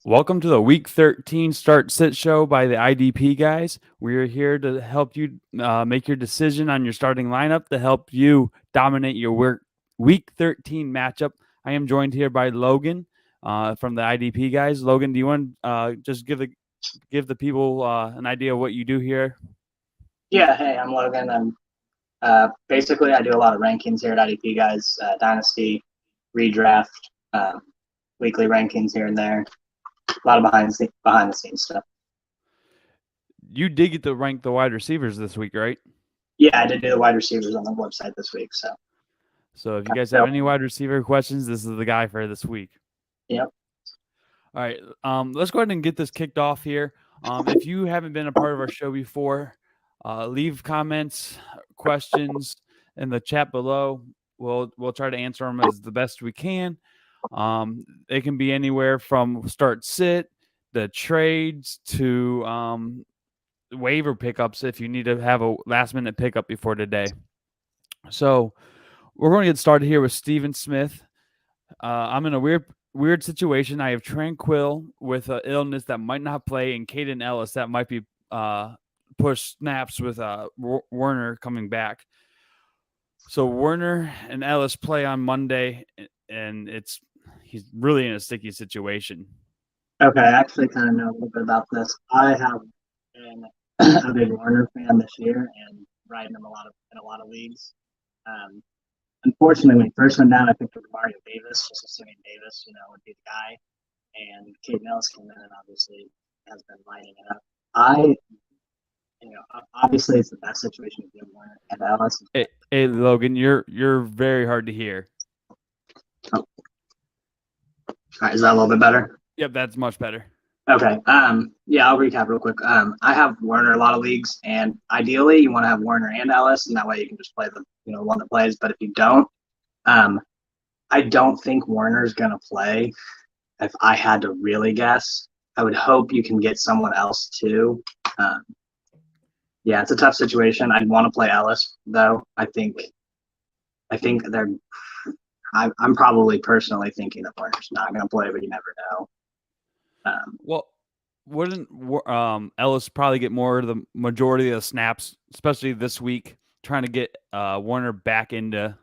Welcome to the Week 13 Start Sit Show by the IDP Guys. We are here to help you make your decision on your starting lineup to help you dominate your Week 13 matchup. I am joined here by Logan from the IDP Guys. Logan, do you want just give the people an idea of what you do here? Yeah, hey, I'm Logan. Basically I do a lot of rankings here at IDP Guys, Dynasty, Redraft, weekly rankings here and there. A lot of behind the scenes stuff. You did get to rank the wide receivers this week, right? Yeah, I did do the wide receivers on the website this week. So if you guys have any wide receiver questions, this is the guy for this week. Yep. All right, let's go ahead and get this kicked off here. If you haven't been a part of our show before, leave comments, questions in the chat below. We'll try to answer them as the best we can. They can be anywhere from start sit, the trades to waiver pickups if you need to have a last minute pickup before today. So we're going to get started here with Steven Smith. I'm in a weird situation. I have Tranquil with an illness that might not play, and Caden Ellis that might be push snaps with Werner coming back. So Werner and Ellis play on Monday, and he's really in a sticky situation. Okay, I actually kind of know a little bit about this. I have been a big Warner fan this year and riding him in a lot of leagues. Unfortunately, when he first went down, I picked up Mario Davis, just assuming Davis, would be the guy. And Caden Ellis came in and obviously has been lighting it up. Obviously it's the best situation to be Warner and Ellis. Hey, Logan, you're very hard to hear. Oh. All right, is that a little bit better? Yep, that's much better. Okay. Yeah, I'll recap real quick. I have Warner in a lot of leagues, and ideally you want to have Warner and Ellis, and that way you can just play the one that plays. But if you don't, I don't think Warner's gonna play. If I had to really guess, I would hope you can get someone else too. Yeah, it's a tough situation. I'd want to play Ellis though. I think they're. I'm probably personally thinking that Warner's not going to play, but you never know. Well, wouldn't Ellis probably get more of the majority of the snaps, especially this week, trying to get Warner back into?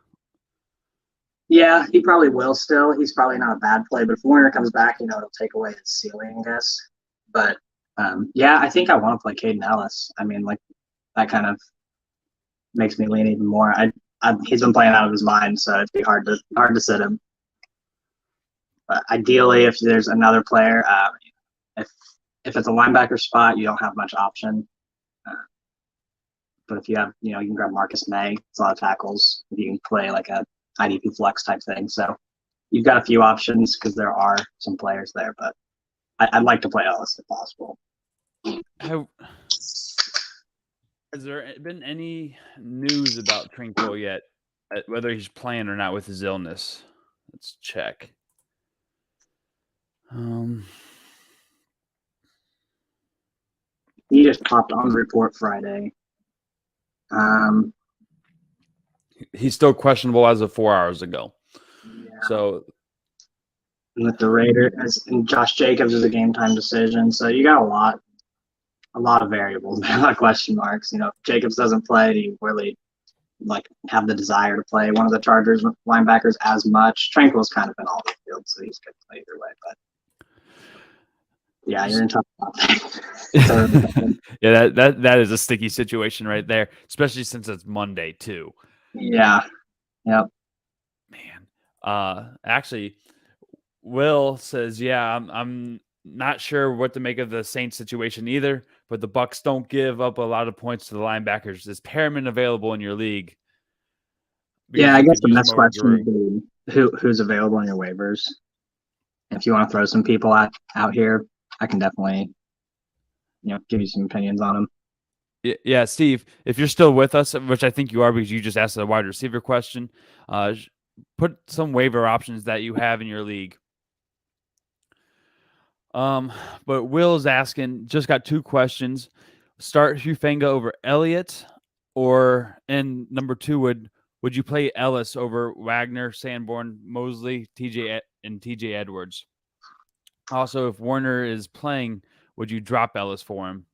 Yeah, he probably will still. He's probably not a bad play, but if Warner comes back, it'll take away his ceiling, I guess. But yeah, I think I want to play Caden Ellis. I mean, like that kind of makes me lean even more. He's been playing out of his mind, so it'd be hard to sit him. But ideally, if there's another player, if it's a linebacker spot, you don't have much option. But if you have, you can grab Marcus May. It's a lot of tackles. You can play like a IDP flex type thing. So you've got a few options because there are some players there. But I'd like to play Ellis if possible. Has there been any news about Tranquil yet, whether he's playing or not with his illness? Let's check. He just popped on the report Friday. He's still questionable as of 4 hours ago. Yeah. So with the Raiders, and Josh Jacobs is a game time decision. So you got a lot of variables, a lot of question marks. If Jacobs doesn't play, do you really have the desire to play one of the Chargers linebackers as much? Tranquil's kind of been all over the field, so he's good to play either way. But yeah, you're in tough spot. Yeah, that is a sticky situation right there, especially since it's Monday too. Yeah. Yep. Man. Actually, Will says, yeah, I'm not sure what to make of the Saints situation either, but the Bucs don't give up a lot of points to the linebackers. Is Perriman available in your league? Yeah, I guess the next question would be who's available in your waivers. If you want to throw some people out here, I can definitely, give you some opinions on them. Yeah, Steve, if you're still with us, which I think you are because you just asked a wide receiver question, put some waiver options that you have in your league. But Will's asking, just got 2 questions. Start Hufanga over Elliott, and number 2 would you play Ellis over Wagner, Sanborn, Mosley, TJ Edwards? Also, if Warner is playing, would you drop Ellis for him?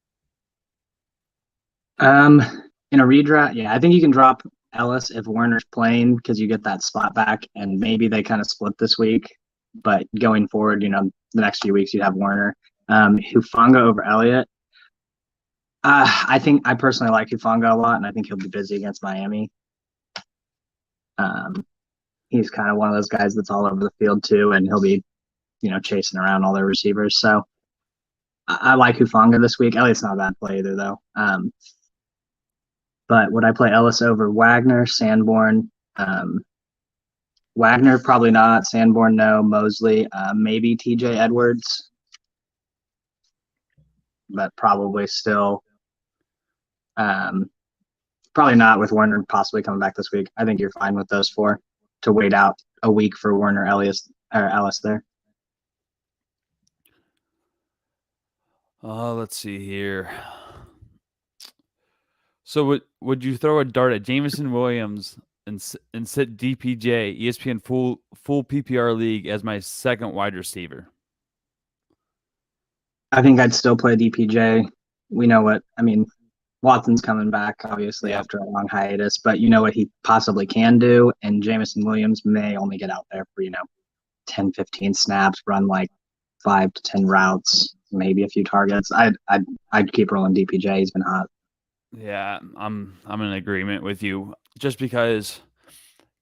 In a redraft, yeah, I think you can drop Ellis if Warner's playing because you get that spot back, and maybe they kind of split this week. But going forward, the next few weeks you have Warner. Hufanga over Elliott. I personally like Hufanga a lot, and I think he'll be busy against Miami. He's kind of one of those guys that's all over the field too, and he'll be, chasing around all their receivers. So I like Hufanga this week. Elliott's not a bad play either, though. But would I play Ellis over Wagner, Sanborn? Wagner, probably not. Sanborn, no. Mosley, maybe TJ Edwards, but probably still. Probably not with Warner possibly coming back this week. I think you're fine with those four to wait out a week for Warner, Ellis there. Let's see here. So would you throw a dart at Jameson Williams and sit DPJ, ESPN full PPR league as my second wide receiver? I think I'd still play DPJ. We know what I mean. Watson's coming back, obviously, after a long hiatus, but you know what he possibly can do, and Jameson Williams may only get out there for, 10, 15 snaps, run like 5 to 10 routes, maybe a few targets. I'd keep rolling DPJ. He's been hot. Yeah, I'm in agreement with you, just because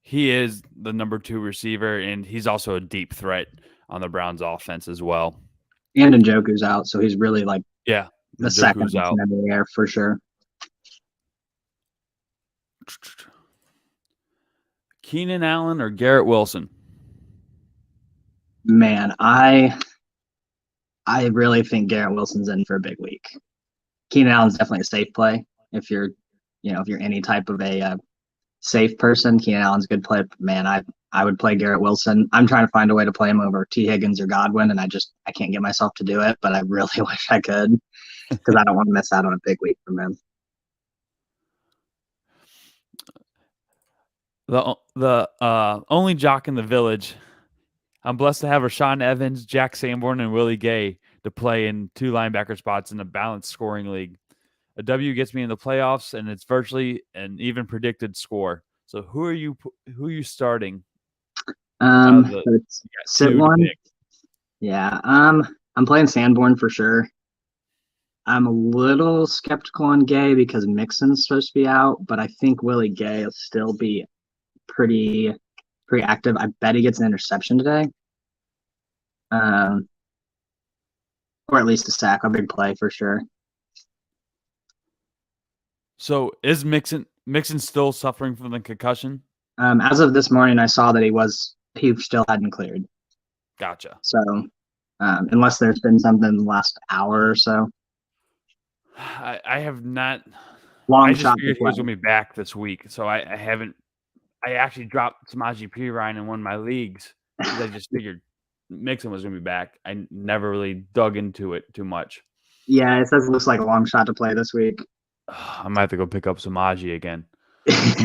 he is the number 2 receiver, and he's also a deep threat on the Browns offense as well. And Njoku's out, so he's really like the second out in the air for sure. Keenan Allen or Garrett Wilson? Man, I really think Garrett Wilson's in for a big week. Keenan Allen's definitely a safe play if you're any type of a safe person. Keenan Allen's a good play. But man, I would play Garrett Wilson. I'm trying to find a way to play him over T. Higgins or Godwin, and I can't get myself to do it, but I really wish I could because I don't want to miss out on a big week from him. The only jock in the village. I'm blessed to have Rashaan Evans, Jack Sanborn, and Willie Gay to play in 2 linebacker spots in a balanced scoring league. A W gets me in the playoffs, and it's virtually an even predicted score. So who are you starting? Sit one. Yeah. I'm playing Sanborn for sure. I'm a little skeptical on Gay because Mixon's supposed to be out, but I think Willie Gay will still be pretty active. I bet he gets an interception today. Or at least a sack, a big play for sure. So is Mixon still suffering from the concussion? As of this morning, I saw that he still hadn't cleared. Gotcha. So unless there's been something in the last hour or so. I have not. I just figured he was going to be back this week, so I haven't. I actually dropped Samaje Perine in one of my leags because I just figured Mixon was going to be back. I never really dug into it too much. Yeah, it looks like a long shot to play this week. I might have to go pick up Samaje again.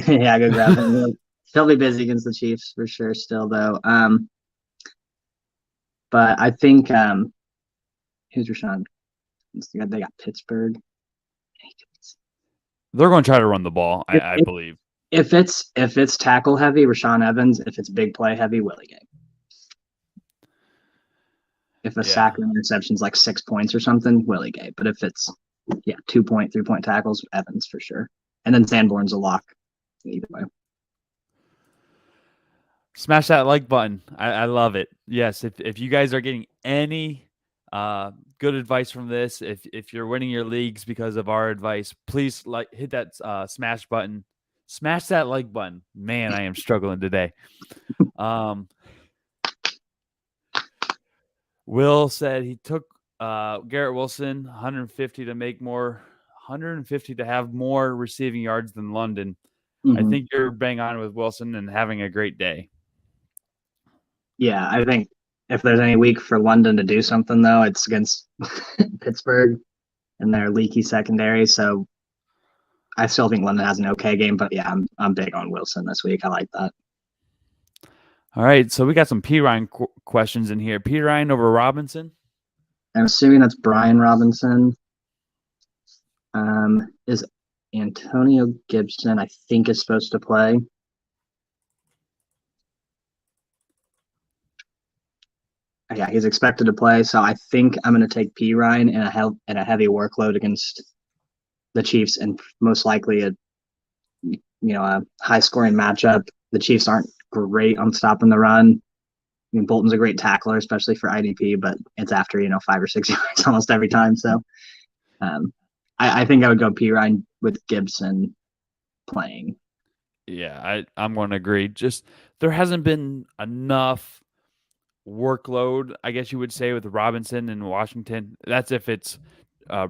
Yeah, go grab him. He'll be busy against the Chiefs for sure still, though. But I think who's Rashaan? They got Pittsburgh. They're going to try to run the ball, I believe. If it's tackle heavy, Rashaan Evans. If it's big play heavy, Willie Gay. If a sack and interception's like 6 points or something, Willie Gay. But if it's 2-point, 3-point tackles, Evans for sure. And then Sanborn's a lock either way. Smash that like button. I love it. Yes, if you guys are getting any good advice from this, if you're winning your leagues because of our advice, please hit that smash button. Smash that like button. Man, I am struggling today. Will said he took Garrett Wilson 150 to make more, 150 to have more receiving yards than London. Mm-hmm. I think you're bang on with Wilson and having a great day. Yeah, I think if there's any week for London to do something, though, it's against Pittsburgh and their leaky secondary. So I still think London has an okay game, but yeah, I'm big on Wilson this week. I like that. All right, so we got some P. Ryan questions in here. P. Ryan over Robinson? I'm assuming that's Brian Robinson. Is Antonio Gibson, I think, is supposed to play. Yeah, he's expected to play. So I think I'm going to take P Ryan in a heavy workload against the Chiefs, and most likely a high scoring matchup. The Chiefs aren't great on stopping the run. I mean, Bolton's a great tackler, especially for IDP, but it's after 5 or 6 yards almost every time. So I think I would go P Ryan with Gibson playing. Yeah, I'm going to agree. Just there hasn't been enough workload, I guess you would say, with Robinson in Washington. That's if it's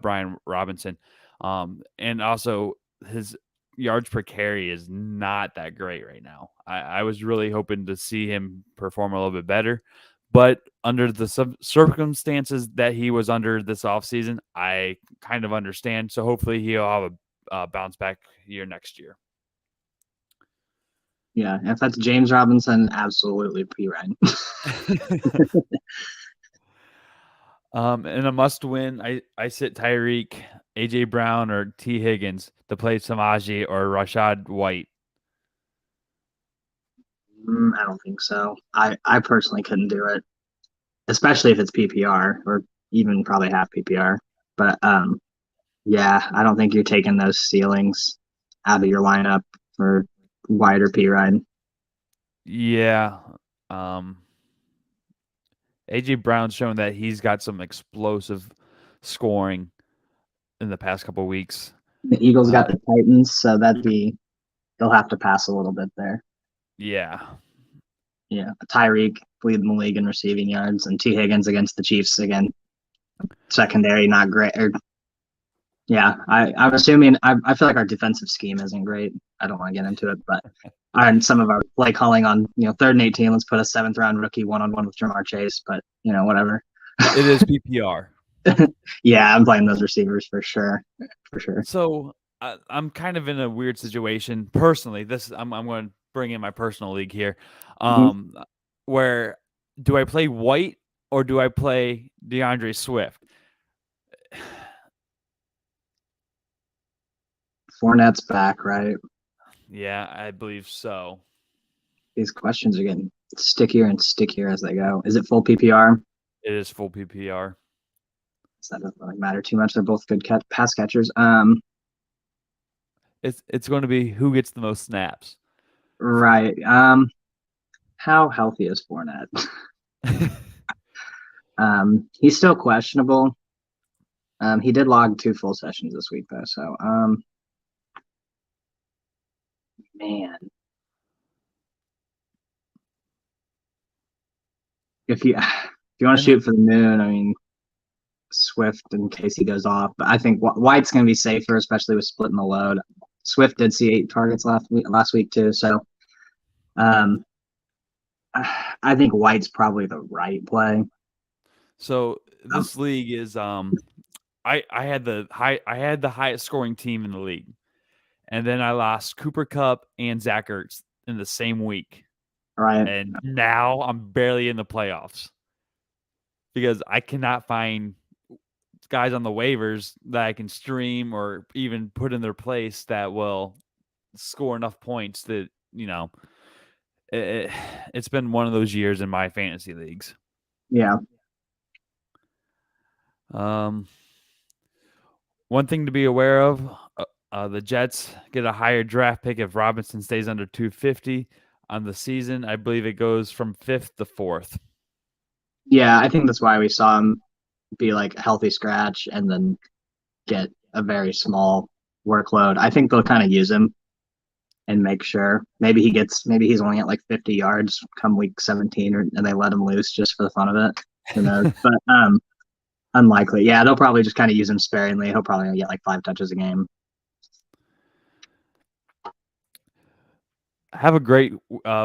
Brian Robinson. And also his yards per carry is not that great right now. I was really hoping to see him perform a little bit better. But under the circumstances that he was under this offseason, I kind of understand. So hopefully he'll have a bounce back year next year. Yeah, if that's James Robinson, absolutely P Ryan. In a must win, I sit Tyreek, AJ Brown, or T. Higgins to play Samaji or Rashad White. I don't think so. I personally couldn't do it, especially if it's PPR or even probably half PPR. But yeah, I don't think you're taking those ceilings out of your lineup for White or P Ryan. Yeah. AJ Brown's shown that he's got some explosive scoring in the past couple of weeks. The Eagles got the Titans, so they'll have to pass a little bit there. Yeah. Yeah. Tyreek leading the league in receiving yards, and T. Higgins against the Chiefs again. Secondary, not great. Yeah, I'm assuming I feel like our defensive scheme isn't great. I don't want to get into it, but some of our play calling on 3rd and 18. Let's put a 7th round rookie 1-on-1 with Jamar Chase, but whatever. It is PPR. Yeah, I'm playing those receivers for sure. So I'm kind of in a weird situation personally. I'm going to bring in my personal league here, where do I play White or do I play DeAndre Swift? Fournette's back, right? Yeah, I believe so. These questions are getting stickier and stickier as they go. Is it full PPR? It is full PPR. So that doesn't really matter too much. They're both good pass catchers. It's going to be who gets the most snaps. Right. How healthy is Fournette? He's still questionable. He did log 2 full sessions this week though, so man. If you want to shoot for the moon, I mean Swift in case he goes off, but I think White's going to be safer, especially with splitting the load. Swift did see 8 targets last week too, so I think White's probably the right play. So this league is I had the highest scoring team in the league, and then I lost Cooper Kupp and Zach Ertz in the same week. Right. And now I'm barely in the playoffs because I cannot find guys on the waivers that I can stream or even put in their place that will score enough points that, it's been one of those years in my fantasy leagues. Yeah. One thing to be aware of, the Jets get a higher draft pick if Robinson stays under 250 on the season. I believe it goes from 5th to 4th. Yeah, I think that's why we saw him be like a healthy scratch and then get a very small workload. I think they'll kind of use him and make sure maybe he's only at like 50 yards come week 17 and they let him loose just for the fun of it. Who knows? But unlikely. Yeah, they'll probably just kind of use him sparingly. He'll probably get like 5 touches a game. Have a great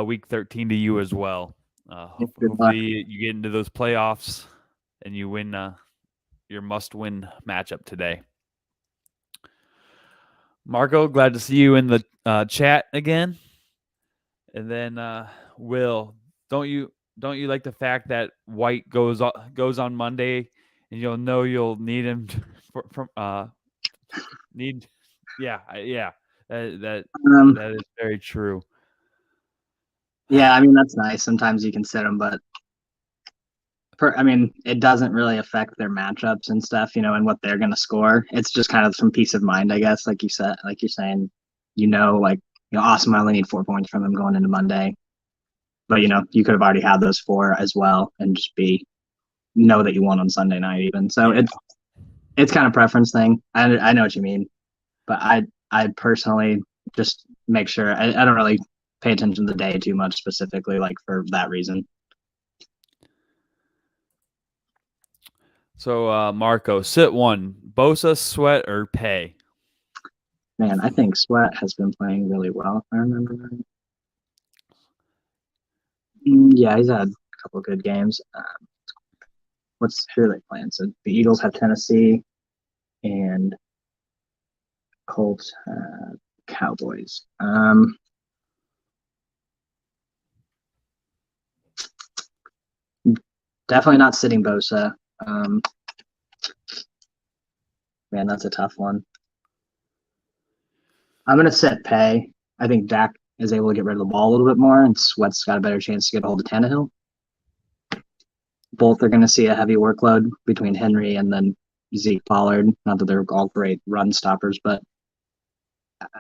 week 13 to you as well. Hopefully you get into those playoffs and you win your must-win matchup today. Marco, glad to see you in the chat again. And then Will, don't you like the fact that White goes on Monday and you'll know you'll need him need. Yeah, yeah. That is very true. Yeah, I mean that's nice. Sometimes you can sit them, but I mean, it doesn't really affect their matchups and stuff, and what they're going to score. It's just kind of some peace of mind, I guess. Like you said, like you're saying, awesome. I only need 4 points from him going into Monday, but you could have already had those four as well, and just know that you won on Sunday night even. So Yeah. it's kind of preference thing. I know what you mean, but I personally just make sure I don't really pay attention to the day too much specifically, like for that reason. So Marco, sit one. Bosa, Sweat, or Pay? Man, I think Sweat has been playing really well, if I remember right. Yeah, he's had a couple good games. Who are they playing? So the Eagles have Tennessee, and Colts Cowboys. Definitely not sitting Bosa. Man, that's a tough one. I'm gonna set Pay. I think Dak is able to get rid of the ball a little bit more, and Sweat's got a better chance to get a hold of Tannehill. Both are going to see a heavy workload between Henry and then Zeke Pollard. Not that they're all great run stoppers, but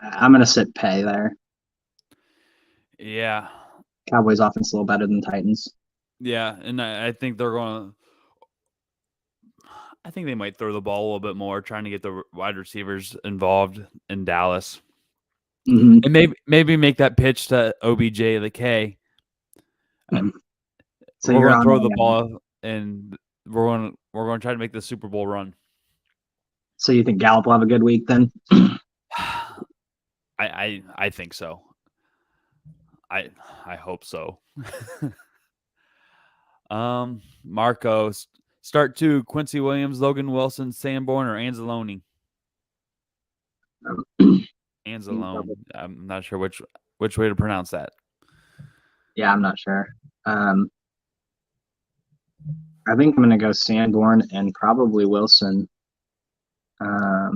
I'm going to sit Pay there. Yeah. Cowboys offense a little better than Titans. Yeah, and I think they're going to. I think they might throw the ball a little bit more, trying to get the wide receivers involved in Dallas, and maybe make that pitch to OBJ the K. So we're going to throw the ball, and we're going to try to make the Super Bowl run. So you think Gallup will have a good week then? I think so. I hope so. Marco, start two: Quincy Williams, Logan Wilson, Sanborn, or Anzalone? Anzalone. I'm not sure which way to pronounce that. Yeah, I'm not sure. I think I'm going to go Sanborn and probably Wilson. I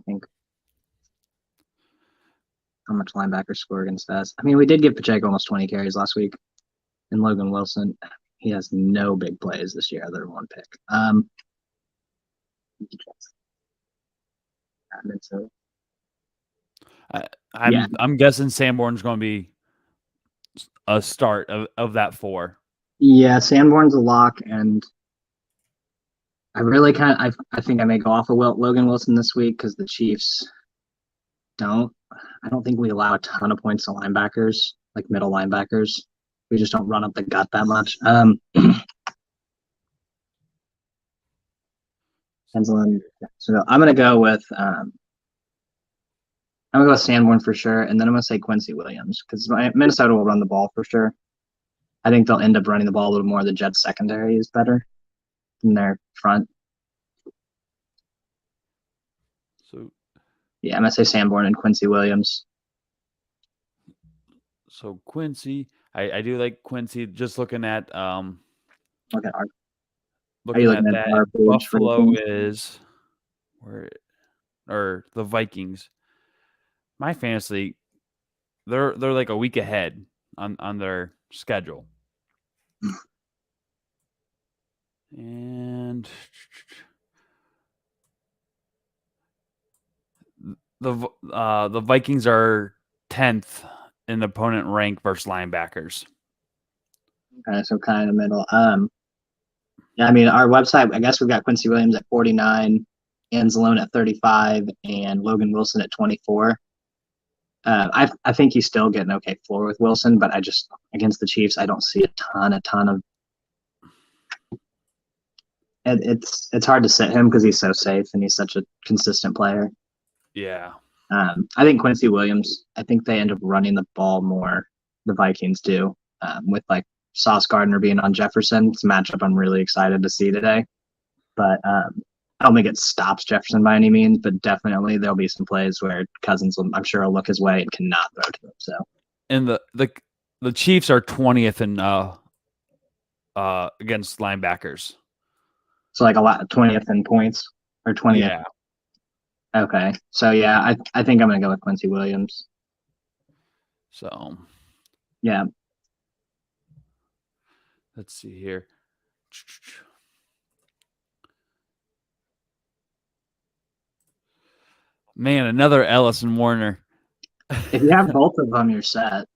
think how much linebackers score against us. I mean, we did give Pacheco almost 20 carries last week, and Logan Wilson, he has no big plays this year other than one pick. I'm guessing Sanborn's going to be a start of that four. Yeah, Sanborn's a lock, and I really I think I may go off of Logan Wilson this week because the Chiefs I don't think we allow a ton of points to linebackers, like middle linebackers. We just don't run up the gut that much. So I'm gonna go with Sanborn for sure, and then I'm gonna say Quincy Williams because Minnesota will run the ball for sure. I think they'll end up running the ball a little more. The Jets secondary is better than their front. So yeah, I'm gonna say Sanborn and Quincy Williams. So Quincy, I do like Quincy. Just looking at looking at that, Buffalo is or the Vikings. My fantasy, they're like a week ahead on their schedule. And the Vikings are 10th in opponent rank versus linebackers. Okay, so kind of in the middle. Yeah, I mean, our website, I guess we've got Quincy Williams at 49, Anzalone at 35, and Logan Wilson at 24. I think he's still getting okay floor with Wilson, but I just, against the Chiefs, I don't see a ton of. It's hard to sit him because he's so safe and he's such a consistent player. Yeah. I think Quincy Williams, I think they end up running the ball more, the Vikings do, with like Sauce Gardner being on Jefferson. It's a matchup I'm really excited to see today. But I don't think it stops Jefferson by any means, but definitely there'll be some plays where Cousins, I'm sure, will look his way and cannot throw to him. So, and the Chiefs are 20th in against linebackers. So like a lot 20th in points or 20th. Yeah. Okay. So yeah, I think I'm gonna go with Quincy Williams. So Yeah. let's see here. Man, another Ellis and Warner. If you have both of them, you're set.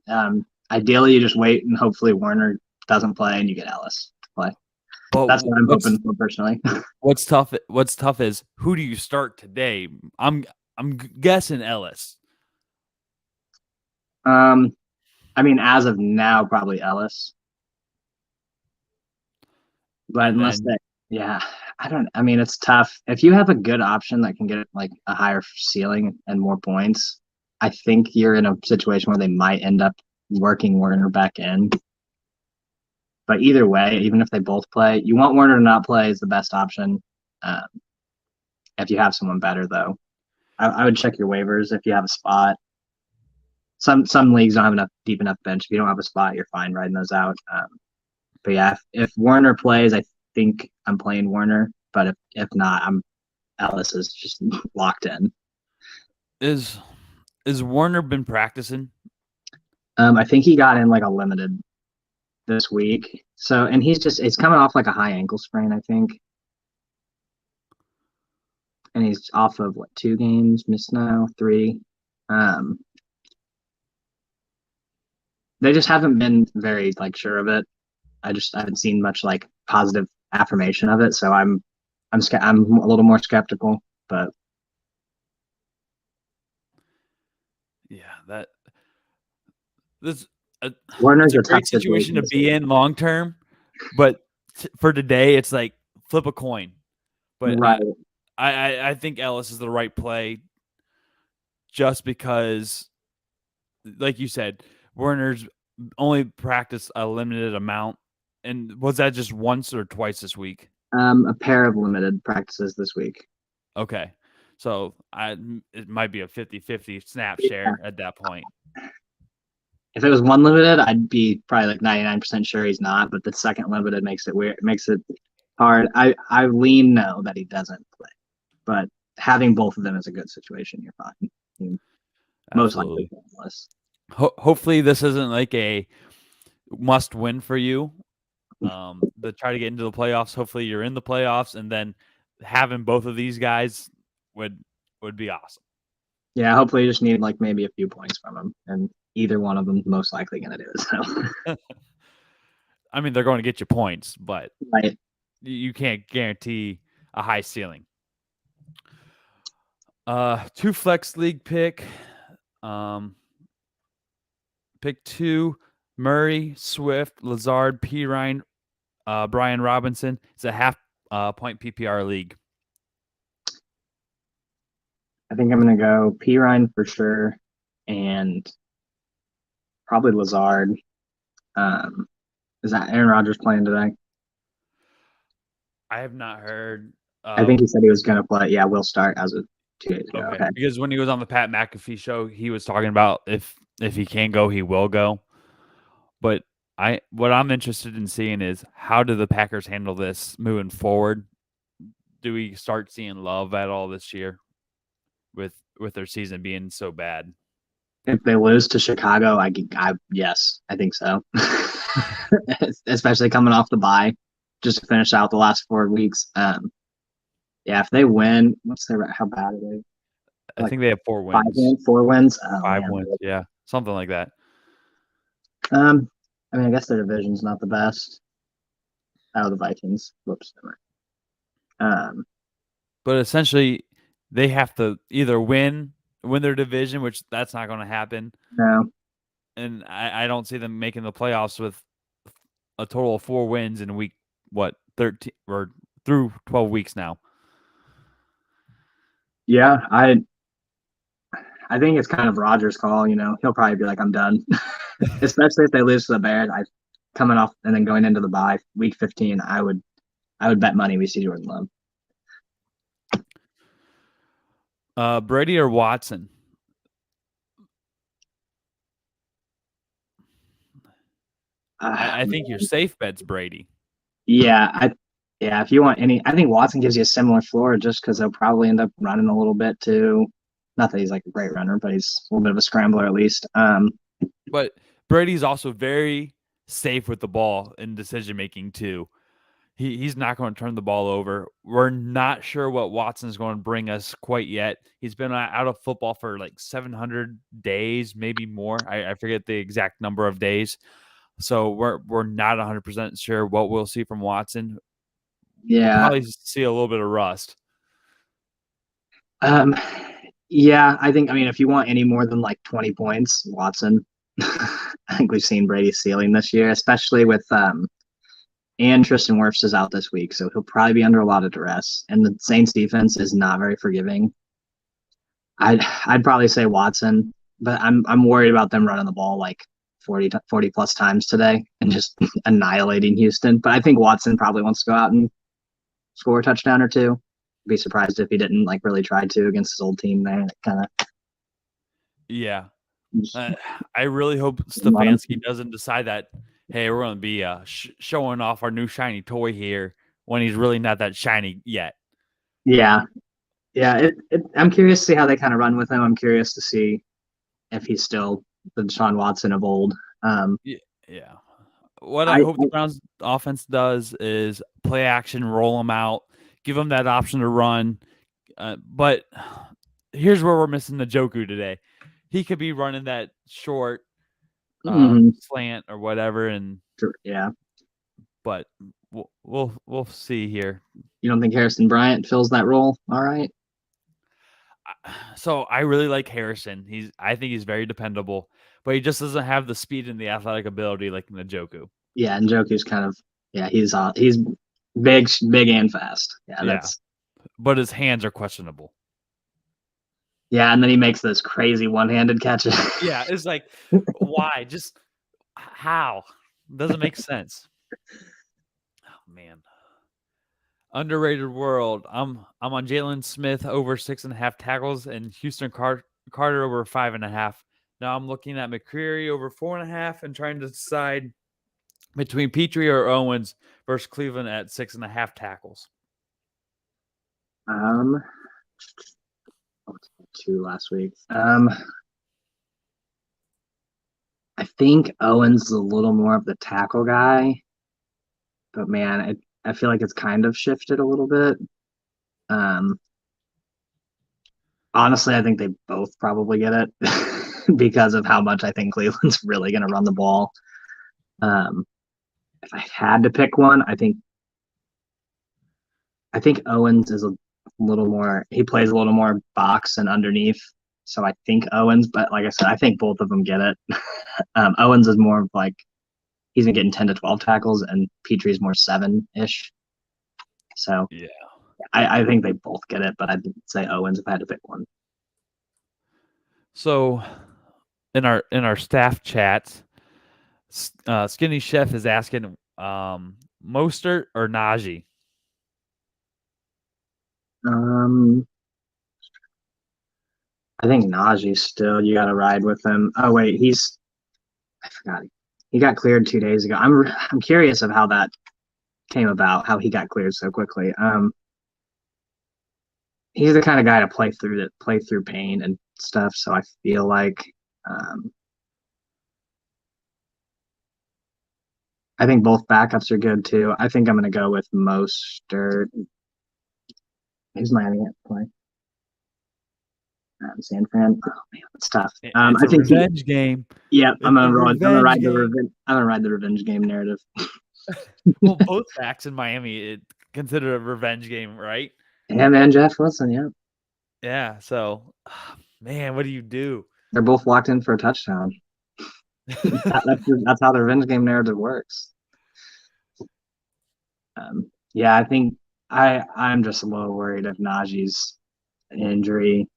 Ideally, you just wait and hopefully Warner doesn't play and you get Ellis to play. But That's what I'm hoping for personally. What's tough is who do you start today? I'm guessing Ellis. I mean, as of now, probably Ellis. But And unless then they, yeah, I mean, it's tough. If you have a good option that can get like a higher ceiling and more points, I think you're in a situation where they might end up working Warner back in. But either way, even if they both play, you want Warner to not play is the best option. Um, if you have someone better, though, I would check your waivers if you have a spot. Some leagues don't have enough deep enough bench. If you don't have a spot, you're fine riding those out. But yeah, if Warner plays, I think I'm playing Warner. But if not, I'm Ellis is just locked in. is Warner been practicing? I think he got in like a limited this week. So and he's coming off like a high ankle sprain, I think. And he's off of what 2 games missed now, 3. Um, they just haven't been very like sure of it. I haven't seen much like positive affirmation of it, so I'm a little more skeptical, but Yeah, this Warner's it's a a tough great situation situation to to be see. in long term, but for today, it's like flip a coin. But Right. I think Ellis is the right play, just because, like you said, Warner's only practiced a limited amount, and was that just once or twice this week? A pair of limited practices this week. Okay, so it might be a 50-50 snap Yeah. share at that point. If it was one limited, I'd be probably like 99% sure he's not, but the second limited makes it weird, makes it hard. I lean no that he doesn't play, but having both of them is a good situation. You're fine. Most likely Absolutely. pointless. Hopefully, this isn't like a must win for you. To try to get into the playoffs. Hopefully, you're in the playoffs, and then having both of these guys would be awesome. Yeah, hopefully you just need like maybe a few points from him, and either one of them most likely going to do it. So, I mean, they're going to get you points, but right. you can't guarantee a high ceiling. 2 flex league pick. Pick 2: Murray, Swift, Lazard, Pirine, Brian Robinson. It's a half point PPR league. I think I'm going to go Pirine for sure, and probably Lazard. Is that Aaron Rodgers playing today? I have not heard. I think he said he was going to play. Yeah, we'll start as of 2 days ago. Okay, Okay. because when he was on the Pat McAfee show, he was talking about if he can go, he will go. But what I'm interested in seeing is how do the Packers handle this moving forward? Do we start seeing Love at all this year with their season being so bad? If they lose to Chicago, yes, I think so. Especially coming off the bye, just to finish out the last 4 weeks. Yeah, if they win, how bad are they? I Like think they have 4 5 wins. wins, 4 wins. Oh, 5 man. wins, yeah, something like that. I mean, I guess their division's not the best. Oh, the Vikings. Whoops. But essentially, they have to either win their division, which that's not going to happen. No. And I don't see them making the playoffs with a total of 4 wins in week 13 or through 12 weeks now. Yeah, I think it's kind of Rodgers' call. He'll probably be like, "I'm done," especially if they lose to the Bears. Coming off and then going into the bye week 15, I would bet money we see Jordan Love. Brady or Watson? I think your safe bet's Brady. Yeah, Yeah, if you want any, I think Watson gives you a similar floor just because they'll probably end up running a little bit too. Not that he's like a great runner, but he's a little bit of a scrambler at least. But Brady's also very safe with the ball in decision making too. He's not going to turn the ball over. We're not sure what Watson's going to bring us quite yet. He's been out of football for like 700 days, maybe more. I forget the exact number of days. So we're not 100% sure what we'll see from Watson. We'll Yeah, probably see a little bit of rust. um, yeah, I think. I mean, if you want any more than like 20 points, Watson. I think we've seen Brady's ceiling this year, especially with and Tristan Wirfs is out this week, so he'll probably be under a lot of duress. And the Saints defense is not very forgiving. I'd probably say Watson, but I'm worried about them running the ball like 40 plus times today and just annihilating Houston. But I think Watson probably wants to go out and score a touchdown or two. Be surprised if he didn't like really try to against his old team there. Kind of Yeah. I really hope Stefanski doesn't decide that, hey, we're going to be showing off our new shiny toy here when he's really not that shiny yet. Yeah. Yeah. I'm curious to see how they kind of run with him. I'm curious to see if he's still the Deshaun Watson of old. Yeah. What I hope the Browns offense does is play action, roll them out, give them that option to run. But here's where we're missing the Njoku today. He could be running that short slant or whatever, and yeah. But we'll see here. You don't think Harrison Bryant fills that role? All right. So I really like Harrison. I think he's very dependable, but he just doesn't have the speed and the athletic ability like Njoku. Yeah, Njoku's kind of he's big and fast. Yeah, that's. But his hands are questionable. Yeah, and then he makes those crazy one-handed catches. Yeah, it's like why? Just how? Doesn't make sense. Oh man. Underrated world. I'm on Jalen Smith over 6.5 tackles and Houston Carter over 5.5. Now I'm looking at McCreary over 4.5 and trying to decide between Petrie or Owens versus Cleveland at 6.5 tackles. Two last week. I think Owens is a little more of the tackle guy, but man, I feel like it's kind of shifted a little bit. Honestly, I think they both probably get it because of how much I think Cleveland's really going to run the ball. If I had to pick one, I think Owens is a little more. He plays a little more box and underneath, so I think Owens. But like I said, I think both of them get it. Owens is more of like he's been getting 10 to 12 tackles, and Petrie's more 7-ish. So yeah, I think they both get it, but I'd say Owens if I had to pick one. So, in our staff chats, Skinny Chef is asking, Mostert or Najee? I think Najee still. You got to ride with him. Oh wait, I forgot. He got cleared 2 days ago. I'm curious of how that came about, how he got cleared so quickly. He's the kind of guy to play through pain and stuff. So I feel like I think both backups are good too. I think I'm going to go with Mostert. Who's Miami at play? San Fran. Oh man, that's tough. It's I a think revenge game. Yeah, I'm gonna ride the revenge game narrative. Well, both backs in Miami consider a revenge game, right? Yeah, man, Jeff Wilson. Yeah. Yeah. So, man, what do you do? They're both locked in for a touchdown. That's how the revenge game narrative works. Yeah, I think I'm just a little worried of Najee's injury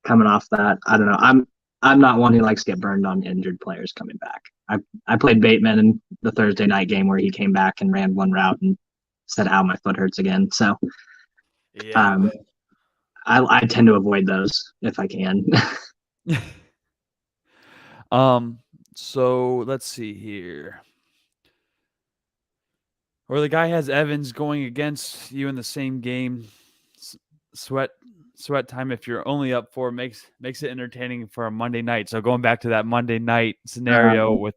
coming off that. I don't know. I'm not one who likes to get burned on injured players coming back. I played Bateman in the Thursday night game where he came back and ran one route and said, "Ow, my foot hurts again." So, yeah, I tend to avoid those if I can. So let's see here. Or the guy has Evans going against you in the same game. Sweat time if you're only up 4 makes it entertaining for a Monday night. So going back to that Monday night scenario with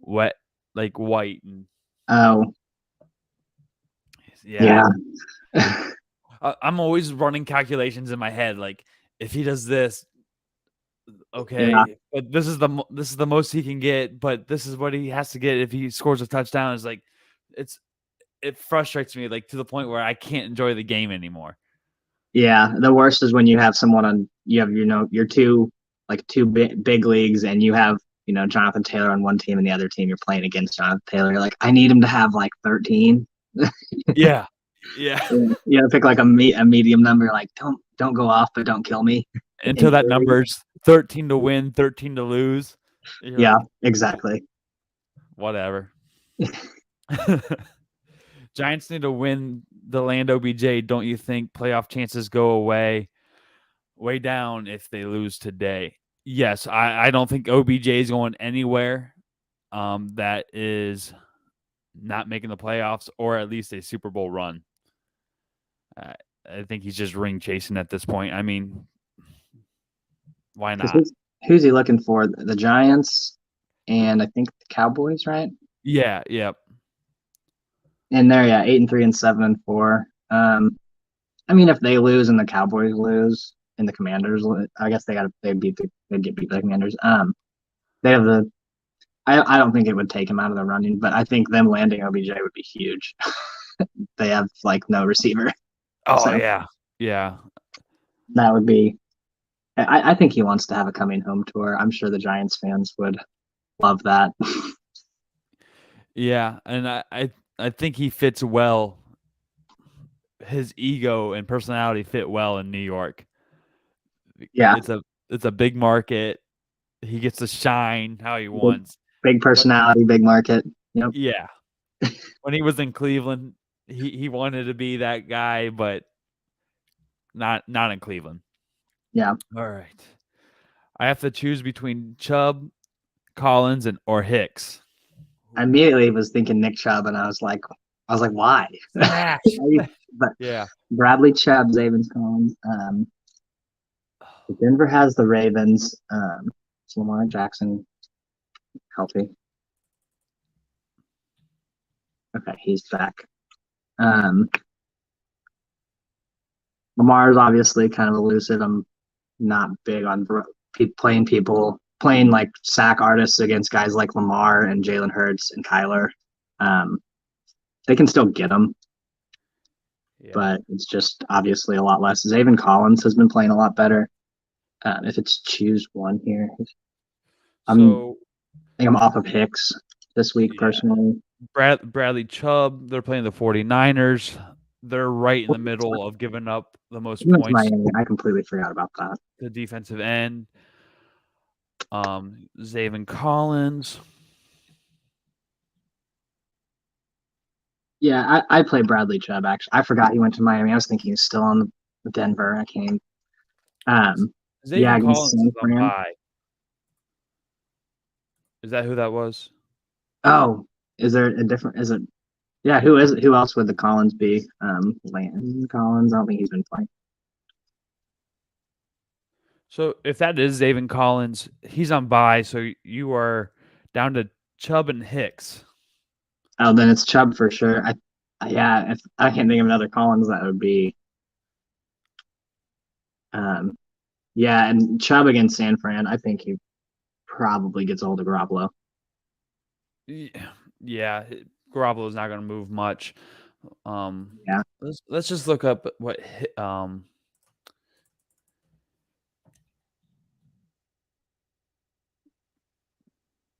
wet like White and Oh, yeah. yeah. I'm always running calculations in my head like if he does this, okay, Yeah. but this is the most he can get, but this is what he has to get if he scores a touchdown. It's like it frustrates me like to the point where I can't enjoy the game anymore. Yeah, the worst is when you have someone on you have your two big leagues and you have Jonathan Taylor on one team and the other team you're playing against Jonathan Taylor. You're like, I need him to have like 13. Yeah. Yeah. You gotta pick like a medium number. Like don't go off, but don't kill me. Until that number's 13 to win, 13 to lose. You're Yeah, like, exactly. whatever. Giants need to win the land OBJ. Don't you think playoff chances go way down if they lose today? Yes, I don't think OBJ is going anywhere that is not making the playoffs or at least a Super Bowl run. I think he's just ring chasing at this point. I mean, why not? Who's he looking for? The Giants and I think the Cowboys, right? Yeah, yeah. And they're 8-3 and 7-4. I mean, if they lose and the Cowboys lose and the Commanders, I guess they'd get beat by the Commanders. They have the. I don't think it would take him out of the running, but I think them landing OBJ would be huge. They have like no receiver. Oh So yeah, yeah. that would be. I think he wants to have a coming home tour. I'm sure the Giants fans would love that. Yeah, and I think he fits well. His ego and personality fit well in New York. Yeah, It's a big market. He gets to shine how he wants. big personality, big market. Yep. Yeah. When he was in Cleveland, he wanted to be that guy, but not in Cleveland. Yeah. All right. I have to choose between Chubb, Collins, or Hicks. I immediately was thinking Nick Chubb, and I was like, why? But yeah. Bradley Chubb, Zavens Collins. Denver has the Ravens. Lamar Jackson healthy. Okay, he's back. Lamar's obviously kind of elusive. I'm not big on playing like sack artists against guys like Lamar and Jalen Hurts and Kyler. They can still get them, but it's just obviously a lot less. Zaven Collins has been playing a lot better. If it's choose one here, I think I'm off of Hicks this week personally. Bradley Chubb, they're playing the 49ers. They're right in the middle of giving up the most points. Miami. I completely forgot about that. The defensive end. Zaven Collins. Yeah, I play Bradley Chubb, actually. I forgot he went to Miami. I was thinking he's still on Denver. I came. Zaven Collins is on bye. Is that who that was? Oh, is there a different? Is it? Yeah, who is it? Who else would the Collins be? Landon Collins. I don't think he's been playing. So if that is Zaven Collins, he's on bye. So you are down to Chubb and Hicks. Oh, then it's Chubb for sure. If I can't think of another Collins, that would be. Yeah, and Chubb against San Fran. I think he probably gets hold of Garoppolo. Yeah, Garoppolo's not going to move much. Yeah. Let's just look up what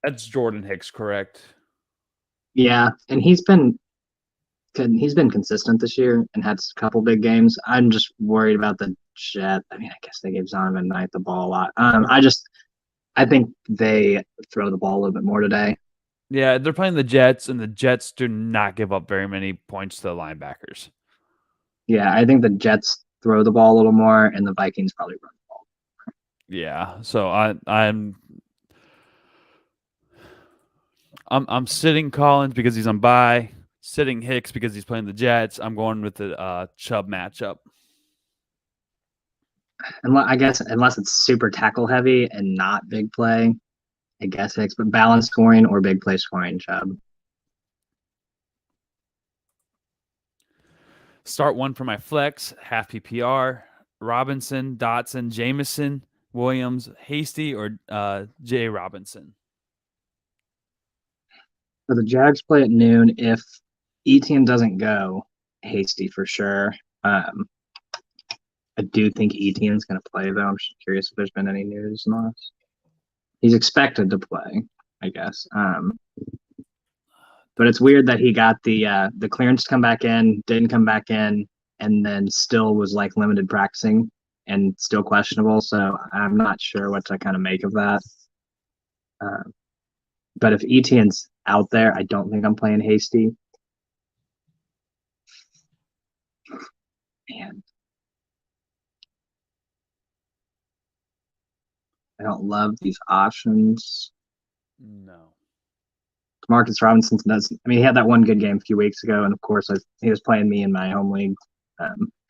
that's Jordan Hicks, correct? Yeah, and he's been consistent this year and had a couple big games. I'm just worried about the Jet. I mean, I guess they gave Zonovan Knight the ball a lot. I think they throw the ball a little bit more today. Yeah, they're playing the Jets, and the Jets do not give up very many points to the linebackers. Yeah, I think the Jets throw the ball a little more, and the Vikings probably run the ball. Yeah, so I'm sitting Collins because he's on bye. sitting Hicks because he's playing the Jets. I'm going with the Chubb matchup. And I guess unless it's super tackle heavy and not big play, I guess Hicks, but balance scoring or big play scoring, Chubb. Start one for my flex, half PPR. Robinson, Dotson, Jameson, Williams, Hasty, or Jay Robinson. So the Jags play at noon. If Etienne doesn't go, Hasty for sure. I do think Etienne's going to play, though. I'm just curious if there's been any news on this. He's expected to play, I guess. But it's weird that he got the clearance to come back in, didn't come back in, and then still was like limited practicing and still questionable. So I'm not sure what to kind of make of that. But if Etienne's out there, I don't think I'm playing Hasty. Man, I don't love these options. No. Marcus Robinson does. I mean, he had that one good game a few weeks ago, and of course, he was playing me in my home league.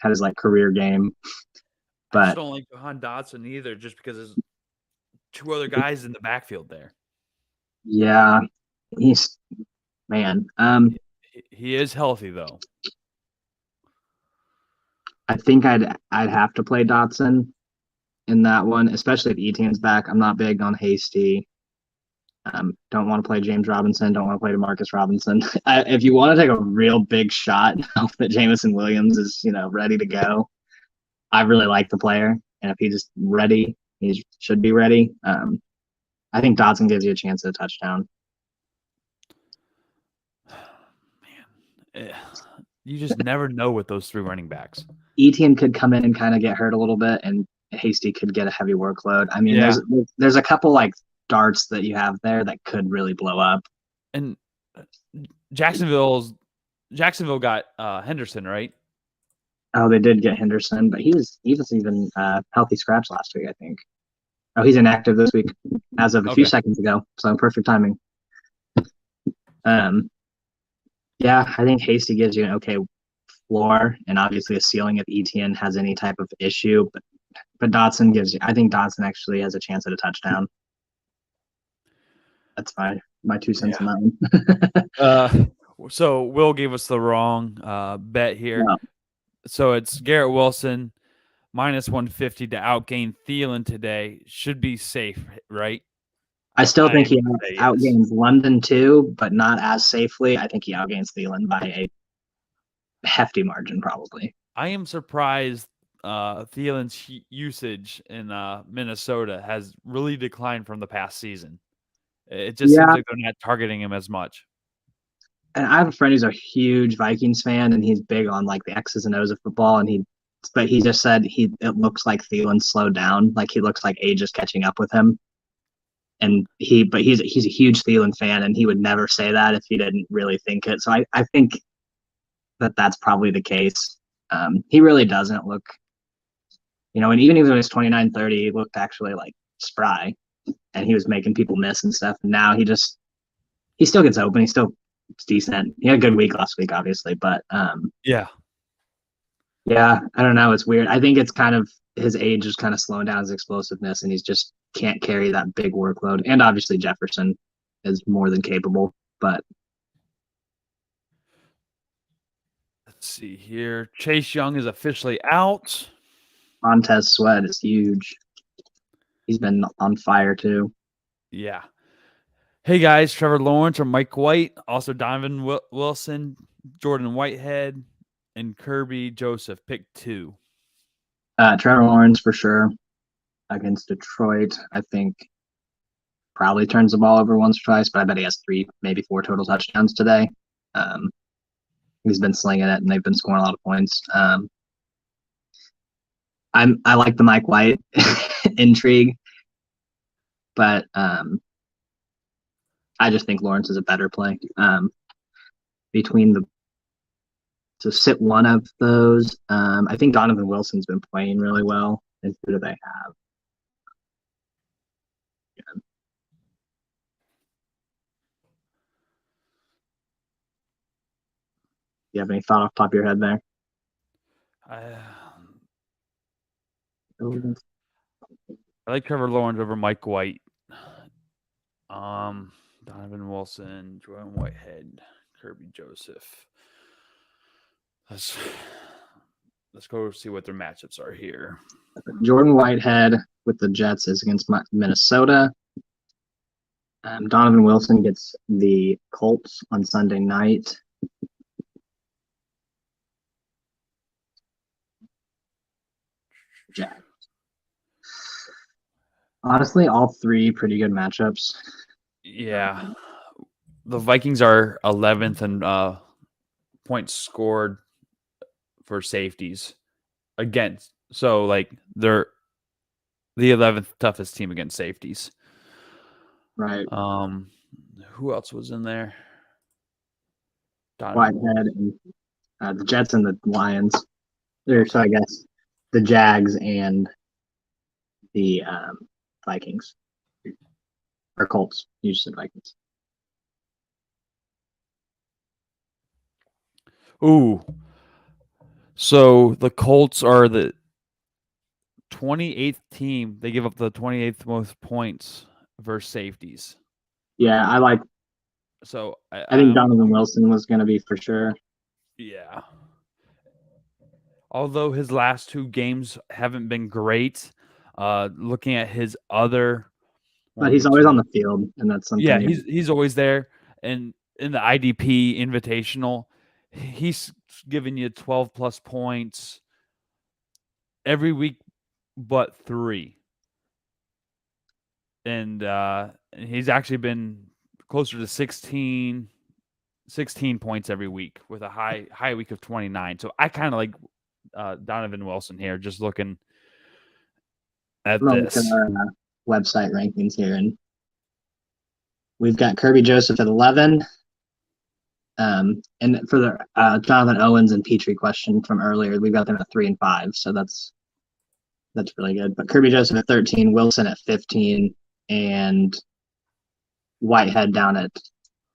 Had his like career game, I just but don't like Jahan Dotson either, just because there's two other guys in the backfield there. yeah, he's man. He is healthy though. I think I'd have to play Dotson in that one, especially if Etienne's back. I'm not big on Hasty. Don't want to play James Robinson. Don't want to play Demarcus Robinson. If you want to take a real big shot that Jameson Williams is, ready to go, I really like the player, and if he's ready, he should be ready. I think Dotson gives you a chance at a touchdown. Man, you just never know with those three running backs. Etienne could come in and kind of get hurt a little bit, and Hasty could get a heavy workload. I mean, there's a couple like darts that you have there that could really blow up. And Jacksonville got Henderson, right? Oh, they did get Henderson, but he was even healthy scratch last week, I think. Oh, he's inactive this week as of a few seconds ago, so perfect timing. Yeah, I think Hasty gives you an okay floor and obviously a ceiling if Etienne has any type of issue, but Dotson gives you. I think Dotson actually has a chance at a touchdown. That's my 2 cents on that one. So Will gave us the wrong bet here. No. So it's Garrett Wilson minus 150 to outgain Thielen today. Should be safe, right? I still think he outgains London too, but not as safely. I think he outgains Thielen by a hefty margin, probably. I am surprised Thielen's usage in Minnesota has really declined from the past season. It just seems like they're not targeting him as much. And I have a friend who's a huge Vikings fan, and he's big on like the X's and O's of football. But he just said it looks like Thielen slowed down, like he looks like age is catching up with him. And he's a huge Thielen fan, and he would never say that if he didn't really think it. So I think that's probably the case. He really doesn't look, and even when he was 29, 30, he looked actually like spry, and he was making people miss and stuff. And now he still gets open. It's decent. He had a good week last week, obviously, but yeah, I don't know. It's weird. I think it's kind of his age is kind of slowing down his explosiveness, and he's just can't carry that big workload. And obviously Jefferson is more than capable, but let's see here. Chase Young is officially out. Montez Sweat is huge. He's been on fire too. Yeah. Hey guys, Trevor Lawrence or Mike White, also Donovan Wilson, Jordan Whitehead, and Kirby Joseph. Pick 2. Trevor Lawrence for sure against Detroit. I think probably turns the ball over once or twice, but I bet he has 3, maybe 4 total touchdowns today. He's been slinging it, and they've been scoring a lot of points. I like the Mike White intrigue, but I just think Lawrence is a better play. To sit one of those, I think Donovan Wilson's been playing really well. And who do they have? you have any thought off the top of your head there? I like Trevor Lawrence over Mike White. Donovan Wilson, Jordan Whitehead, Kirby Joseph. Let's go see what their matchups are here. Jordan Whitehead with the Jets is against Minnesota. Donovan Wilson gets the Colts on Sunday night. Jags. Honestly, all three pretty good matchups. Yeah. The Vikings are 11th in points scored for safeties against. So, like, they're the 11th toughest team against safeties. Right. Who else was in there? Whitehead and the Jets and the Lions. So I guess the Jags and the Vikings or Colts. You just said Vikings. Ooh. So the Colts are the 28th team. They give up the 28th most points versus safeties. Yeah, I like. So I think Donovan Wilson was going to be for sure. Yeah. Although his last two games haven't been great, looking at his other, But he's always on the field, and that's something. Yeah, he's always there. And in the IDP Invitational, he's giving you 12 plus points every week, but 3. And he's actually been closer to 16 points every week with a high week of 29. So I kind of like Donovan Wilson here, just looking at this. Look at our website rankings here, and we've got Kirby Joseph at 11. And for the Jonathan Owens and Petrie question from earlier, we've got them at 3 and 5. So that's really good. But Kirby Joseph at 13, Wilson at 15, and Whitehead down at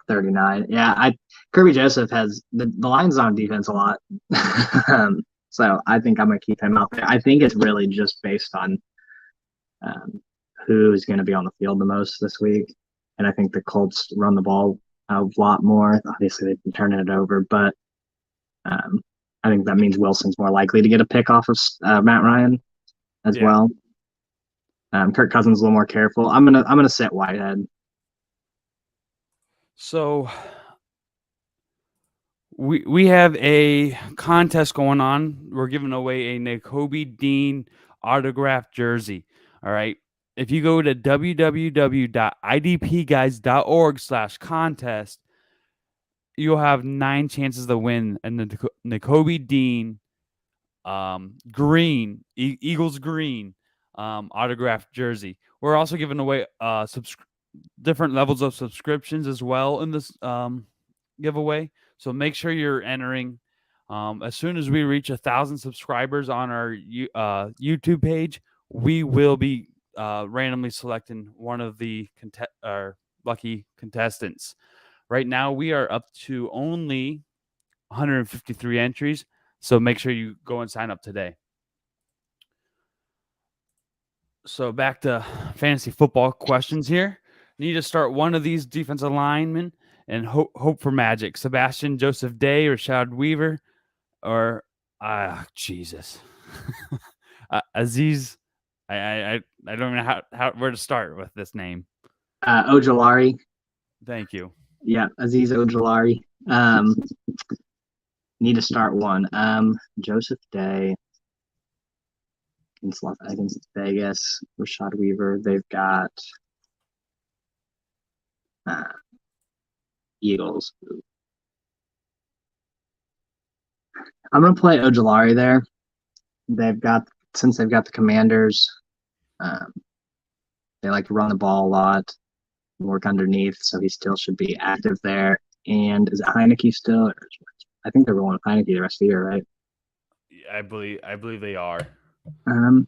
39. Yeah, Kirby Joseph has the Lions on defense a lot. So I think I'm going to keep him out there. I think it's really just based on who's going to be on the field the most this week. And I think the Colts run the ball a lot more. Obviously, they've been turning it over, but I think that means Wilson's more likely to get a pick off of Matt Ryan as well. Kirk Cousins is a little more careful. I'm gonna sit Whitehead. So we have a contest going on. We're giving away a Nakobe Dean autographed jersey. All right. If you go to www.idpguys.org/contest, you'll have 9 chances to win a Nakobe Dean green, Eagles green autographed jersey. We're also giving away different levels of subscriptions as well in this giveaway. So make sure you're entering. As soon as we reach 1,000 subscribers on our YouTube page, we will be randomly selecting one of the lucky contestants. Right now, we are up to only 153 entries. So make sure you go and sign up today. So back to fantasy football questions here. Need to start one of these defensive linemen and hope for magic. Sebastian Joseph Day, Rashad Weaver, or Jesus, Aziz. I don't know where to start with this name. Ojulari. Thank you. Yeah, Aziz Ojulari. Need to start one. Joseph Day against Vegas. Rashad Weaver. They've got Eagles. I'm gonna play Ojulari there. Since they've got the Commanders, they like to run the ball a lot, work underneath, so he still should be active there. And is it Heineke still? I think they're rolling with Heineke the rest of the year, right? I believe they are. I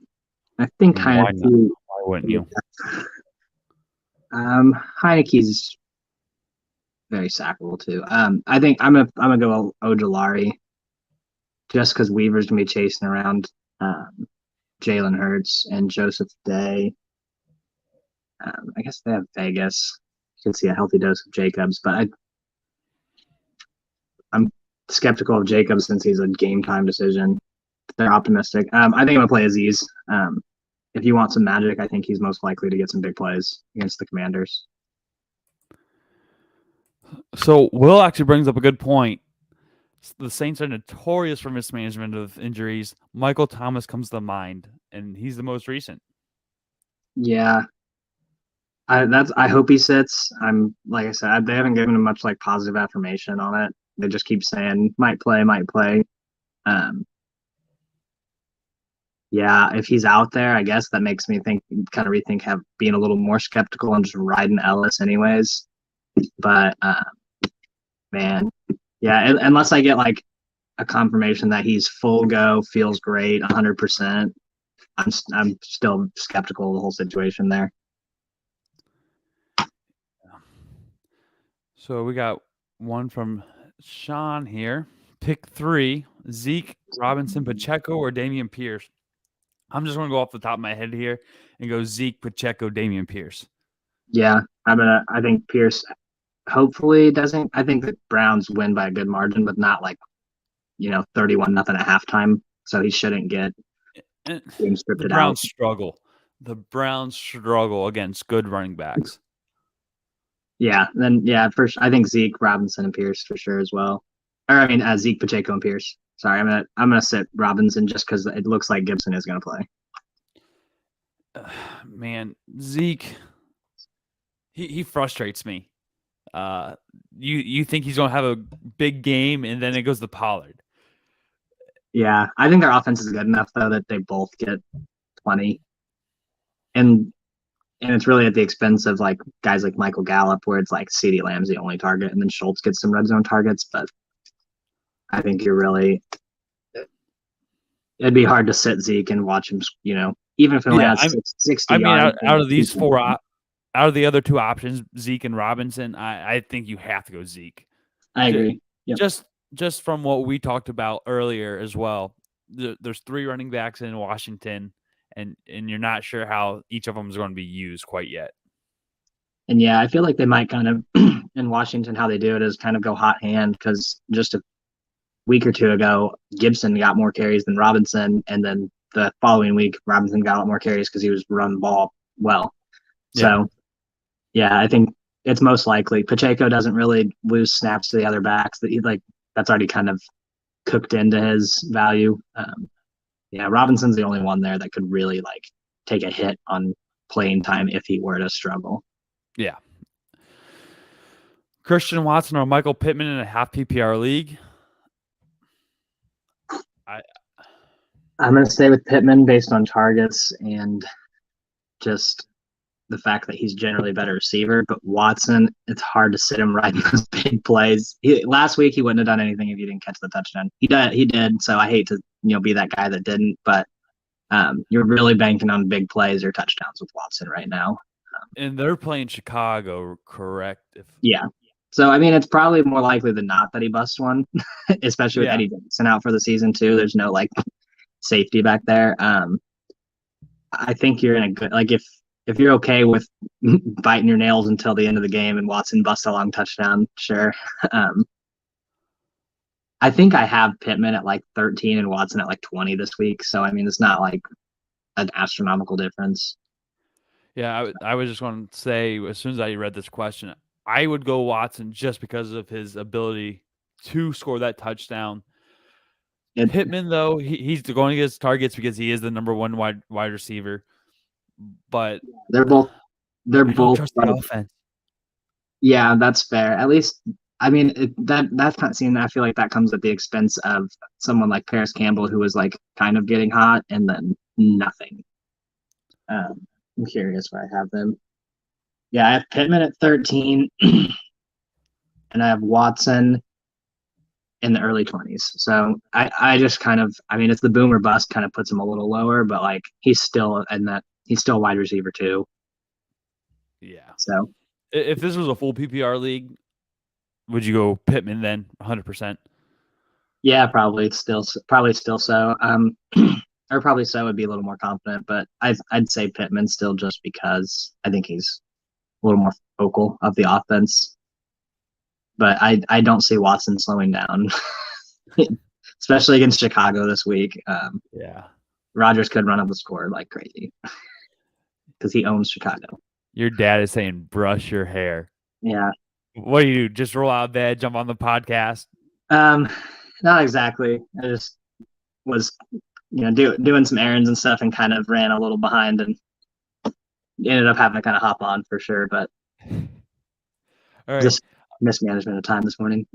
think Heineke. Why wouldn't you? Heineke's very sackable too. I think I'm gonna go Ojolari just because Weaver's gonna be chasing around Jalen Hurts and Joseph Day. I guess they have Vegas. You can see a healthy dose of Jacobs, but I'm skeptical of Jacobs since he's a game time decision. They're optimistic. I think I'm gonna play Aziz. If you want some magic, I think he's most likely to get some big plays against the Commanders. So Will actually brings up a good point. The Saints are notorious for mismanagement of injuries. Michael Thomas comes to mind, and he's the most recent. Yeah, I hope he sits. I'm like I said, they haven't given him much like positive affirmation on it. They just keep saying might play, might play. Um, yeah, if he's out there, I guess that makes me kind of rethink being a little more skeptical and just riding Ellis anyways. But man, yeah, unless I get like a confirmation that he's full go, feels great, 100%. I'm still skeptical of the whole situation there. So we got one from Sean here. Pick 3: Zeke, Robinson, Pacheco, or Dameon Pierce. I'm just going to go off the top of my head here and go Zeke, Pacheco, Dameon Pierce. Yeah, I think Pierce hopefully doesn't. I think the Browns win by a good margin, but not like 31-0 at halftime. So he shouldn't get game scripted the Browns out. struggle. The Browns struggle against good running backs. Yeah, then first I think Zeke, Robinson, and Pierce for sure as well. Or I mean, Zeke, Pacheco, and Pierce. Sorry, I'm gonna sit Robinson just because it looks like Gibson is gonna play. Man, Zeke, he frustrates me. You think he's gonna have a big game, and then it goes to Pollard. Yeah, I think their offense is good enough though that they both get 20, and it's really at the expense of like guys like Michael Gallup, where it's like CeeDee Lamb's the only target, and then Schultz gets some red zone targets. But I think it'd be hard to sit Zeke and watch him. Even if it only has 60 yards. Out of these four, out of the other two options, Zeke and Robinson, I think you have to go Zeke. I agree. Yep. Just from what we talked about earlier as well, there's 3 running backs in Washington, and you're not sure how each of them is going to be used quite yet. And yeah, I feel like they might kind of in Washington, how they do it is kind of go hot hand, because just a week or two ago, Gibson got more carries than Robinson, and then the following week, Robinson got a lot more carries because he was run the ball well. Yeah. So yeah, I think it's most likely Pacheco doesn't really lose snaps to the other backs. That's already kind of cooked into his value. Yeah, Robinson's the only one there that could really like take a hit on playing time if he were to struggle. Yeah. Christian Watson or Michael Pittman in a half PPR league? I'm going to stay with Pittman based on targets and just the fact that he's generally a better receiver. But Watson, it's hard to sit him right in those big plays. Last week, he wouldn't have done anything if he didn't catch the touchdown. He did. So I hate to be that guy that didn't. But you're really banking on big plays or touchdowns with Watson right now. And they're playing Chicago, correct? Yeah. So, I mean, it's probably more likely than not that he busts one, especially with Eddie Jackson out for the season, too. There's no, safety back there. I think you're in a good, if you're okay with biting your nails until the end of the game and Watson busts a long touchdown, sure. I think I have Pittman at 13 and Watson at 20 this week. So, I mean, it's not an astronomical difference. Yeah, I was just going to say, as soon as I read this question, I would go Watson just because of his ability to score that touchdown. Pittman, though, he's going to get his targets because he is the number 1 wide receiver. But they're both trust the offense. Yeah, that's fair. At least, I mean, that's not seen. I feel like that comes at the expense of someone like Paris Campbell, who was kind of getting hot and then nothing. I'm curious where I have them. Yeah, I have Pittman at 13, and I have Watson in the early 20s. So I just kind of, I mean, it's the boomer bust kind of puts him a little lower, but he's still a wide receiver too. Yeah. So if this was a full PPR league, would you go Pittman then? 100%. Yeah, probably still so. Or probably so would be a little more confident, but I'd say Pittman still just because I think he's a little more focal of the offense. But I don't see Watson slowing down, especially against Chicago this week. Yeah. Rodgers could run up the score like crazy because he owns Chicago. Your dad is saying brush your hair. Yeah. What do you do? Just roll out of bed, jump on the podcast? Not exactly. I just was, doing some errands and stuff and kind of ran a little behind and ended up having to kind of hop on for sure. But All right. just mismanagement of time this morning.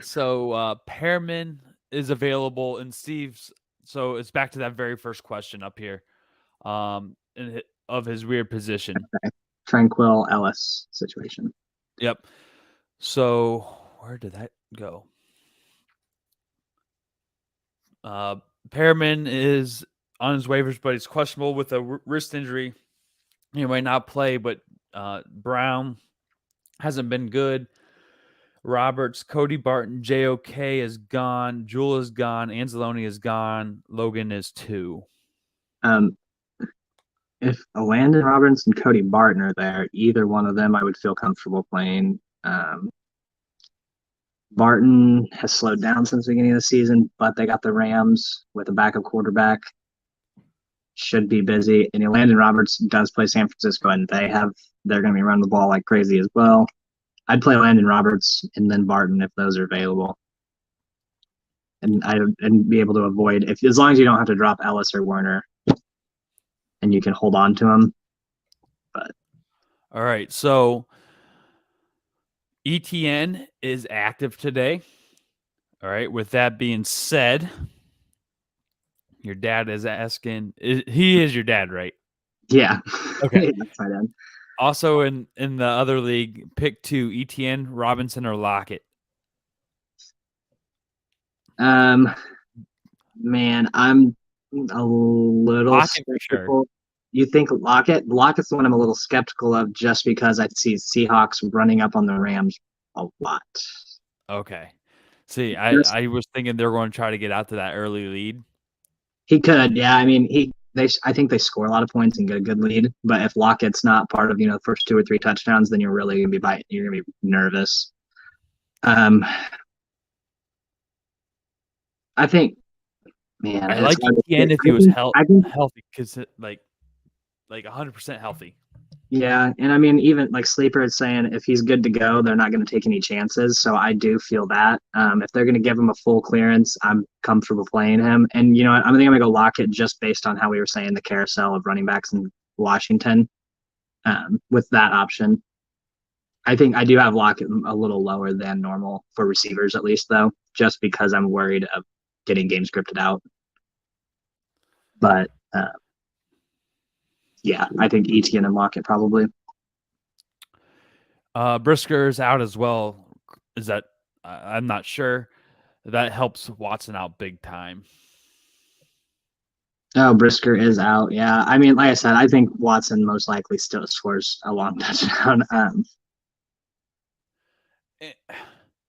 So Pearman is available in Steve's. So it's back to that very first question up here, of his weird position. Okay. Tranquil Ellis situation. Yep. So where did that go? Pearman is on his waivers, but he's questionable with a wrist injury. He might not play, but Brown hasn't been good. Roberts, Cody Barton, JOK is gone. Jewel is gone. Anzalone is gone. Logan is 2. If Landon Roberts and Cody Barton are there, either one of them I would feel comfortable playing. Barton has slowed down since the beginning of the season, but they got the Rams with a backup quarterback. Should be busy. And Landon Roberts does play San Francisco, and they're going to be running the ball like crazy as well. I'd play Landon Roberts and then Barton if those are available, and be able to avoid as long as you don't have to drop Ellis or Werner, and you can hold on to them. But all right, so ETN is active today. All right. With that being said, your dad is asking. He is your dad, right? Yeah. Okay. Yeah, also in the other league, pick 2: ETN, Robinson, or Lockett. Man, I'm a little Lockett for skeptical. sure. You think Lockett? Lockett's the one I'm a little skeptical of, just because I see Seahawks running up on the Rams a lot. Okay. See, I was thinking they're going to try to get out to that early lead. He could, yeah. I mean, I think they score a lot of points and get a good lead. But if Lockett's not part of the first 2 or 3 touchdowns, then you're really gonna be biting. You're gonna be nervous. I think, man, I like ETN if he was healthy, because like 100% healthy. Yeah, and I mean, even like Sleeper is saying, if he's good to go, they're not going to take any chances. So I do feel that if they're going to give him a full clearance, I'm comfortable playing him. And I think I'm going to go Lockett just based on how we were saying the carousel of running backs in Washington. With that option, I think I do have Lockett a little lower than normal for receivers, at least, though, just because I'm worried of getting game scripted out. But yeah, I think Etienne and Lockett probably. Brisker's out as well. Is that? I'm not sure. That helps Watson out big time. Oh, Brisker is out. Yeah, I mean, like I said, I think Watson most likely still scores a long touchdown.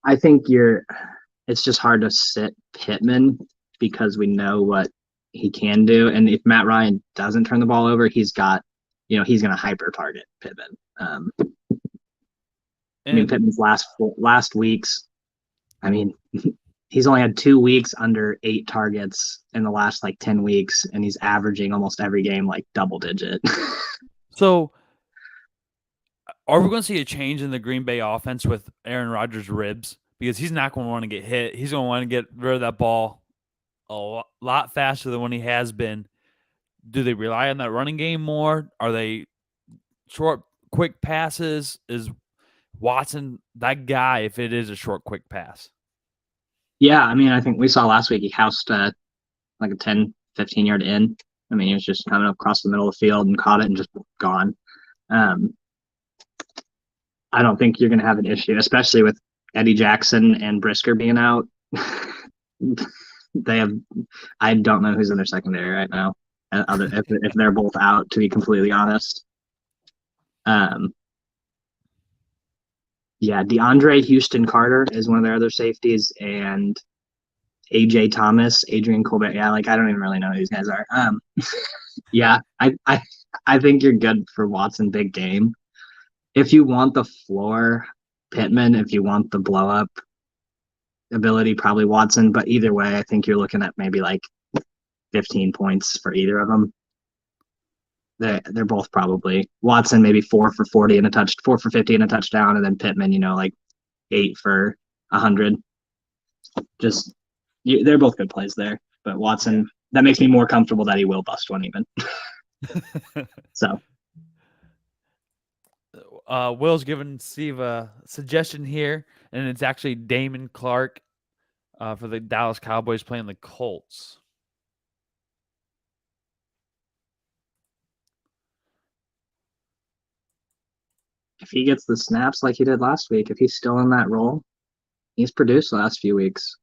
I think it's just hard to sit Pittman because we know what he can do, and if Matt Ryan doesn't turn the ball over, he's got, he's going to hyper target Pittman. I mean, Pittman's last weeks, I mean, he's only had 2 weeks under 8 targets in the last 10 weeks, and he's averaging almost every game double digit. So, are we going to see a change in the Green Bay offense with Aaron Rodgers' ribs? Because he's not going to want to get hit. He's going to want to get rid of that ball a lot faster than when he has been. Do they rely on that running game more? Are they short, quick passes? Is Watson that guy if it is a short, quick pass? Yeah, I mean, I think we saw last week he housed a 10, 15-yard in. I mean, he was just coming up across the middle of the field and caught it and just gone. I don't think you're going to have an issue, especially with Eddie Jackson and Brisker being out. I don't know who's in their secondary right now, if they're both out, to be completely honest. Yeah, DeAndre Houston Carter is one of their other safeties, and AJ Thomas, Adrian Colbert. Yeah, like I don't even really know who these guys are. Yeah, I think you're good for Watson big game. If you want the floor, Pittman. If you want the blow up ability, probably Watson. But either way, I think you're looking at maybe like 15 points for either of them. They're both probably Watson maybe 4 for 40 and 4 for 50 and a touchdown, and then Pittman, like 8 for 100. Just they're both good plays there. But Watson, that makes me more comfortable that he will bust one even. So Will's given Steve a suggestion here, and it's actually Damon Clark for the Dallas Cowboys playing the Colts. if he gets the snaps like he did last week, if he's still in that role, he's produced the last few weeks.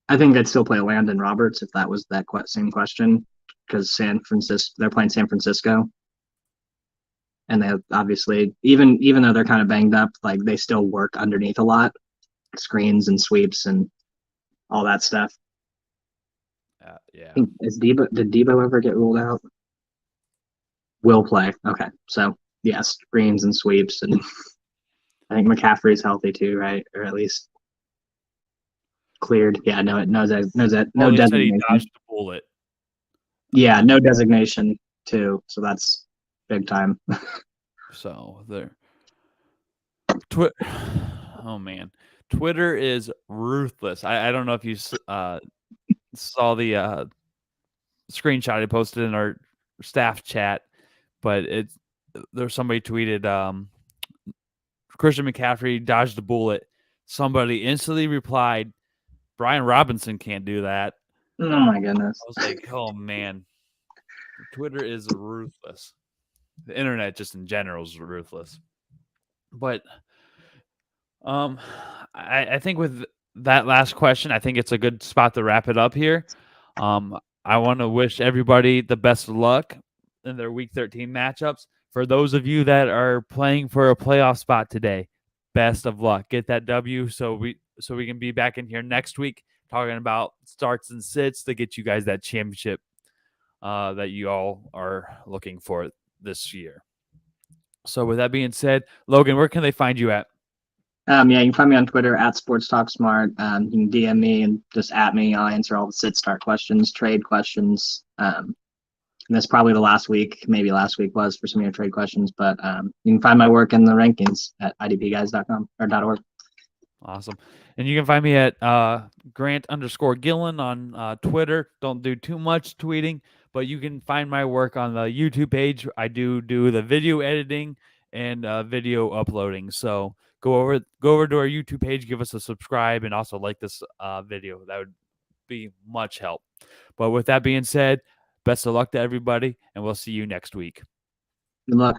I think I'd still play Landon Roberts if that was that same question, because they're playing San Francisco, and they obviously even though they're kind of banged up, like they still work underneath a lot, screens and sweeps and all that stuff. Yeah. Did Debo ever get ruled out? Will play. Okay, so yes, screens and sweeps, and I think McCaffrey's healthy too, right? Or at least cleared. Yeah, no designation. He dodged the bullet. Yeah, no designation too. So that's big time. So there. Oh man, Twitter is ruthless. I don't know if you saw the screenshot I posted in our staff chat, but there's somebody tweeted Christian McCaffrey dodged the bullet. Somebody instantly replied, Brian Robinson can't do that. Oh my goodness. I was like, oh man. Twitter is ruthless. The internet just in general is ruthless. But I think with that last question, I think it's a good spot to wrap it up here. I want to wish everybody the best of luck in their Week 13 matchups. For those of you that are playing for a playoff spot today, best of luck. Get that W so we can be back in here next week talking about starts and sits to get you guys that championship that you all are looking for this year. So with that being said, Logan, where can they find you at? Yeah, you can find me on Twitter at Sports Talk Smart. You can DM me and just at me. I'll answer all the sit start questions, trade questions. And that's probably the last week. Maybe last week was for some of your trade questions, but you can find my work in the rankings at idpguys.com or .org. Awesome. And you can find me at Grant_Gillen on Twitter. Don't do too much tweeting, but you can find my work on the YouTube page. I do the video editing and video uploading. So go over to our YouTube page, give us a subscribe, and also like this video. That would be much help. But with that being said, best of luck to everybody, and we'll see you next week. Good luck.